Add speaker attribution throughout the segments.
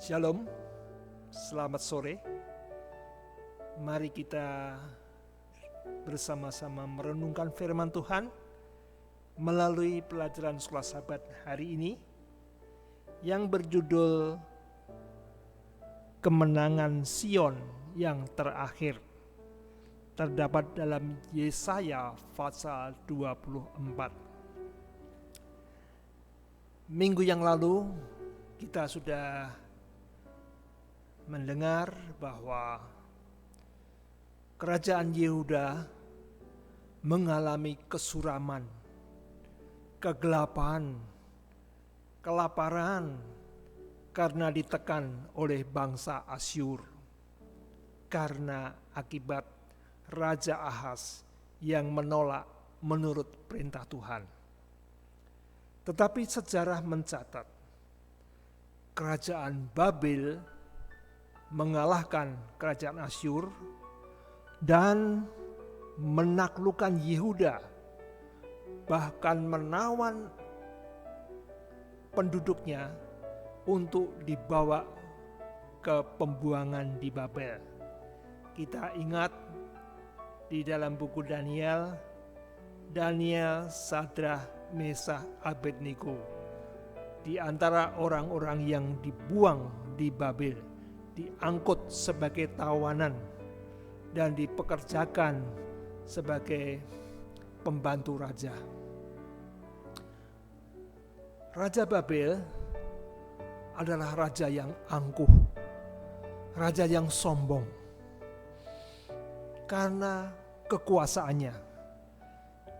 Speaker 1: Shalom, selamat sore. Mari kita bersama-sama merenungkan firman Tuhan melalui pelajaran Sekolah Sahabat hari ini yang berjudul Kemenangan Sion yang terakhir. Terdapat dalam Yesaya pasal 24. Minggu yang lalu kita sudah mendengar bahwa kerajaan Yehuda mengalami kesuraman, kegelapan, kelaparan karena ditekan oleh bangsa Asyur karena akibat Raja Ahaz yang menolak menurut perintah Tuhan. Tetapi sejarah mencatat kerajaan Babel mengalahkan kerajaan Asyur dan menaklukkan Yehuda, bahkan menawan penduduknya untuk dibawa ke pembuangan di Babel. Kita ingat di dalam buku Daniel, Sadrah, Mesah, Abednego di antara orang-orang yang dibuang di Babel, diangkut sebagai tawanan dan dipekerjakan sebagai pembantu raja. Raja Babel adalah raja yang angkuh, raja yang sombong karena kekuasaannya,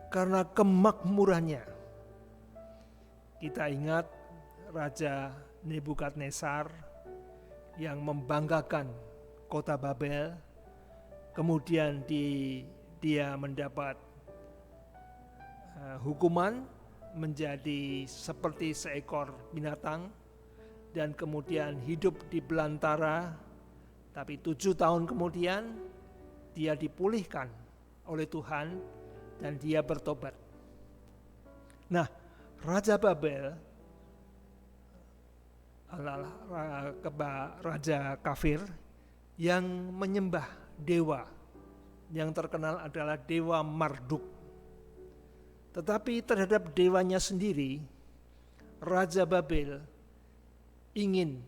Speaker 1: karena kemakmurannya. Kita ingat Raja Nebukadnezar yang membanggakan kota Babel, kemudian dia mendapat hukuman menjadi seperti seekor binatang dan kemudian hidup di belantara, tapi 7 tahun kemudian dia dipulihkan oleh Tuhan dan dia bertobat. Nah, Raja Babel adalah raja kafir yang menyembah dewa, yang terkenal adalah dewa Marduk. Tetapi terhadap dewanya sendiri, Raja Babel ingin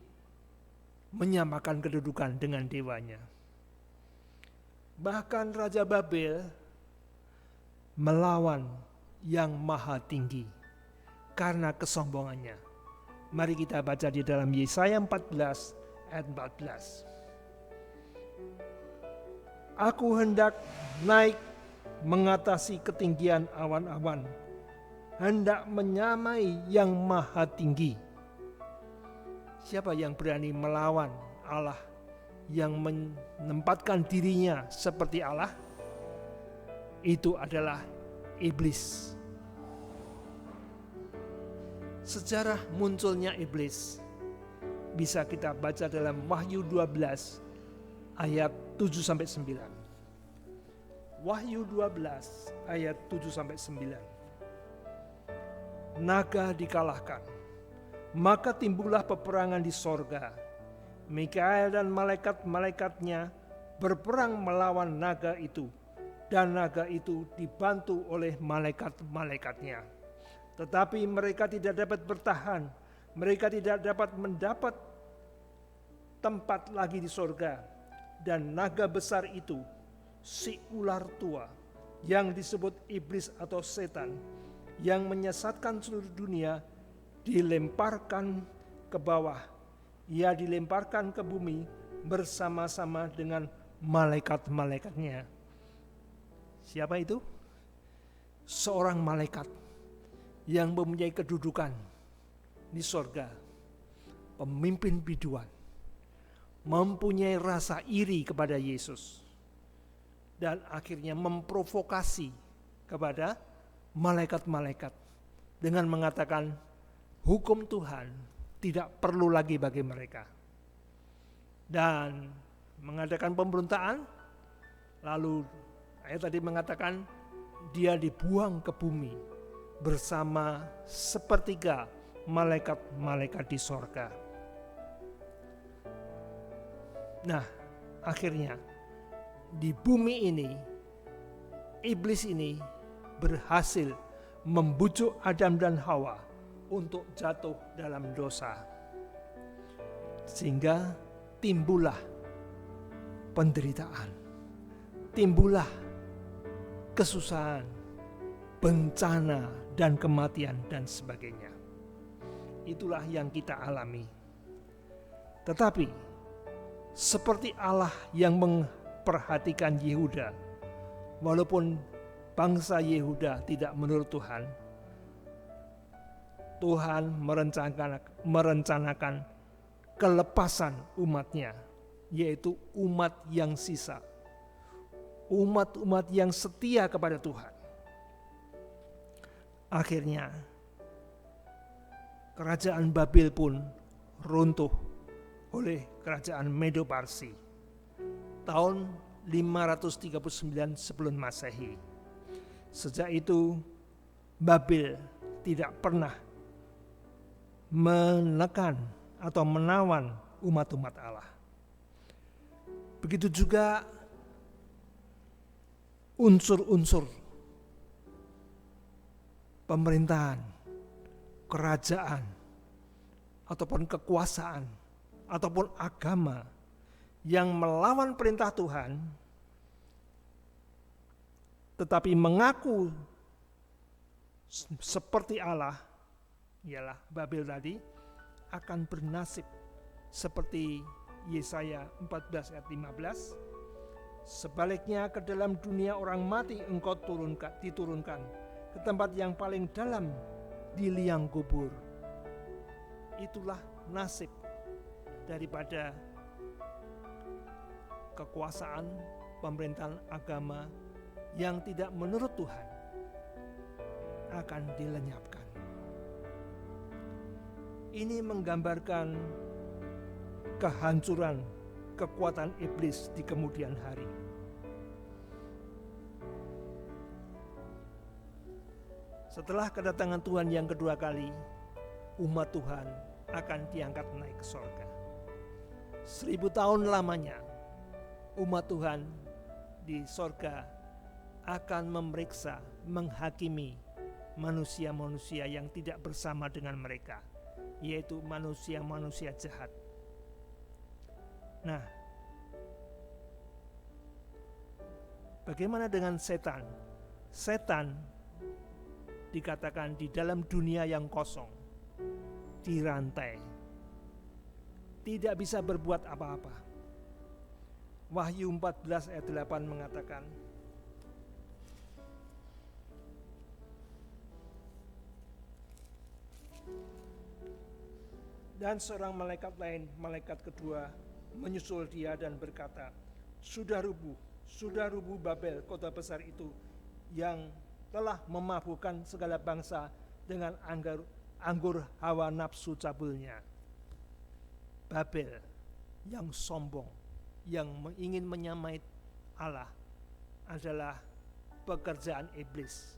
Speaker 1: menyamakan kedudukan dengan dewanya. Bahkan Raja Babel melawan yang maha tinggi karena kesombongannya. Mari kita baca di dalam Yesaya 14 ayat 14. Aku hendak naik mengatasi ketinggian awan-awan, hendak menyamai yang maha tinggi. Siapa yang berani melawan Allah, yang menempatkan dirinya seperti Allah? Itu adalah iblis. Sejarah munculnya iblis bisa kita baca dalam Wahyu 12 ayat 7-9. Wahyu 12 ayat 7-9. Naga dikalahkan, maka timbullah peperangan di sorga. Mikael dan malaikat-malaikatnya berperang melawan naga itu, dan naga itu dibantu oleh malaikat-malaikatnya. Tetapi mereka tidak dapat bertahan, mereka tidak dapat mendapat tempat lagi di sorga. Dan naga besar itu, si ular tua, yang disebut iblis atau setan, yang menyesatkan seluruh dunia, dilemparkan ke bawah. Ia dilemparkan ke bumi bersama-sama dengan malaikat-malaikatnya. Siapa itu? Seorang malaikat yang mempunyai kedudukan di sorga, pemimpin biduan, mempunyai rasa iri kepada Yesus, dan akhirnya memprovokasi kepada malaikat-malaikat dengan mengatakan hukum Tuhan tidak perlu lagi bagi mereka, dan mengadakan pemberontakan. Lalu ayat tadi mengatakan dia dibuang ke bumi bersama sepertiga malaikat-malaikat di sorga. Nah, akhirnya di bumi ini, iblis ini berhasil membujuk Adam dan Hawa untuk jatuh dalam dosa. Sehingga timbullah penderitaan, timbullah kesusahan, bencana, dan kematian, dan sebagainya. Itulah yang kita alami. Tetapi seperti Allah yang memperhatikan Yehuda, walaupun bangsa Yehuda tidak menurut Tuhan, Tuhan merencanakan kelepasan umatnya, yaitu umat yang sisa, umat-umat yang setia kepada Tuhan. Akhirnya kerajaan Babel pun runtuh oleh kerajaan Medo-Parsi tahun 539 sebelum Masehi. Sejak itu Babel tidak pernah menekan atau menawan umat-umat Allah. Begitu juga unsur-unsur pemerintahan, kerajaan, ataupun kekuasaan, ataupun agama yang melawan perintah Tuhan, tetapi mengaku seperti Allah, ialah Babel tadi, akan bernasib seperti Yesaya 14 ayat 15. Sebaliknya ke dalam dunia orang mati engkau diturunkan ke tempat yang paling dalam di liang kubur. Itulah nasib daripada kekuasaan pemerintahan agama yang tidak menurut Tuhan, akan dilenyapkan. Ini menggambarkan kehancuran kekuatan iblis di kemudian hari. Setelah kedatangan Tuhan yang kedua kali, umat Tuhan akan diangkat naik ke sorga. 1000 tahun lamanya umat Tuhan di sorga akan memeriksa, menghakimi manusia-manusia yang tidak bersama dengan mereka, yaitu manusia-manusia jahat. Nah, bagaimana dengan setan? Setan dikatakan di dalam dunia yang kosong, dirantai, tidak bisa berbuat apa-apa. Wahyu 14 ayat 8 mengatakan, dan seorang malaikat lain, malaikat kedua, menyusul dia dan berkata, sudah rubuh Babel, kota besar itu, yang telah memabukkan segala bangsa dengan anggur hawa nafsu cabulnya. Babel yang sombong, yang ingin menyamai Allah, adalah pekerjaan iblis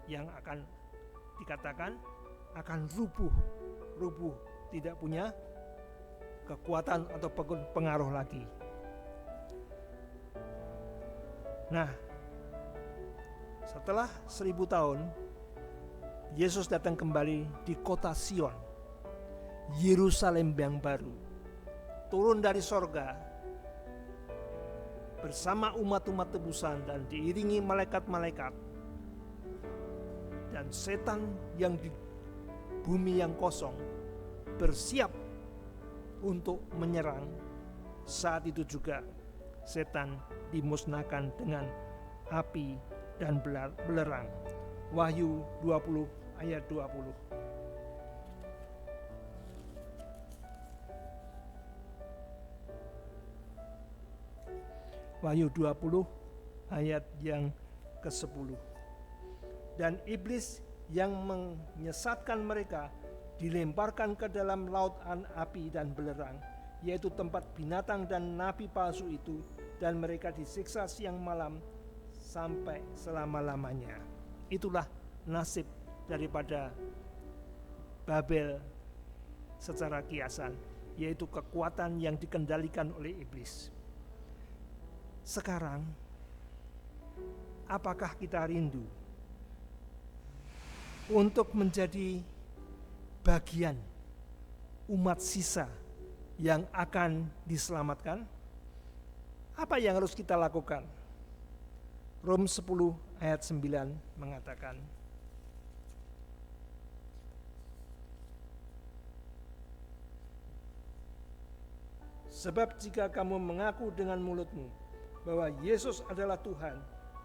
Speaker 1: yang akan dikatakan akan rubuh, tidak punya kekuatan atau pengaruh lagi. Nah, setelah 1000 tahun, Yesus datang kembali di kota Sion, Yerusalem yang baru, turun dari sorga bersama umat-umat tebusan dan diiringi malaikat-malaikat, dan setan yang di bumi yang kosong bersiap untuk menyerang. Saat itu juga setan dimusnahkan dengan api dan belerang. Wahyu 20 ayat 20. Wahyu 20 ayat yang ke-10. Dan iblis yang menyesatkan mereka dilemparkan ke dalam lautan api dan belerang, yaitu tempat binatang dan nabi palsu itu, dan mereka disiksa siang malam sampai selama-lamanya. Itulah nasib daripada Babel secara kiasan. yaitu kekuatan yang dikendalikan oleh iblis. Sekarang, apakah kita rindu untuk menjadi bagian umat sisa yang akan diselamatkan? Apa yang harus kita lakukan? Rom 10 ayat 9 mengatakan, sebab jika kamu mengaku dengan mulutmu bahwa Yesus adalah Tuhan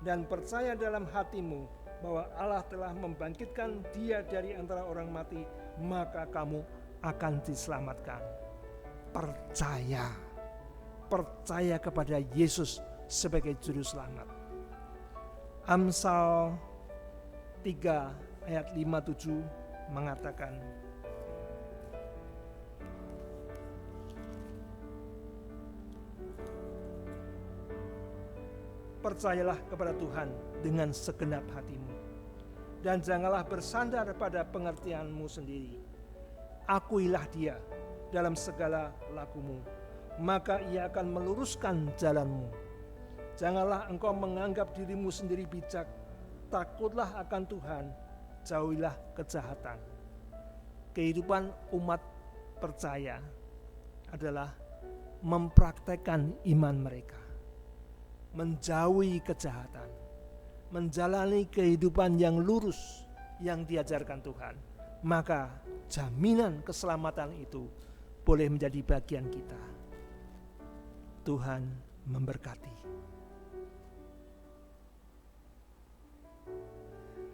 Speaker 1: dan percaya dalam hatimu bahwa Allah telah membangkitkan Dia dari antara orang mati, maka kamu akan diselamatkan. Percaya kepada Yesus sebagai juru selamat. Amsal 3 ayat 5-7 mengatakan, percayalah kepada Tuhan dengan segenap hatimu, dan janganlah bersandar pada pengertianmu sendiri. Akuilah Dia dalam segala lakumu, maka Ia akan meluruskan jalanmu. Janganlah engkau menganggap dirimu sendiri bijak, takutlah akan Tuhan, jauhilah kejahatan. Kehidupan umat percaya adalah mempraktekkan iman mereka, menjauhi kejahatan, menjalani kehidupan yang lurus yang diajarkan Tuhan. Maka jaminan keselamatan itu boleh menjadi bagian kita. Tuhan memberkati.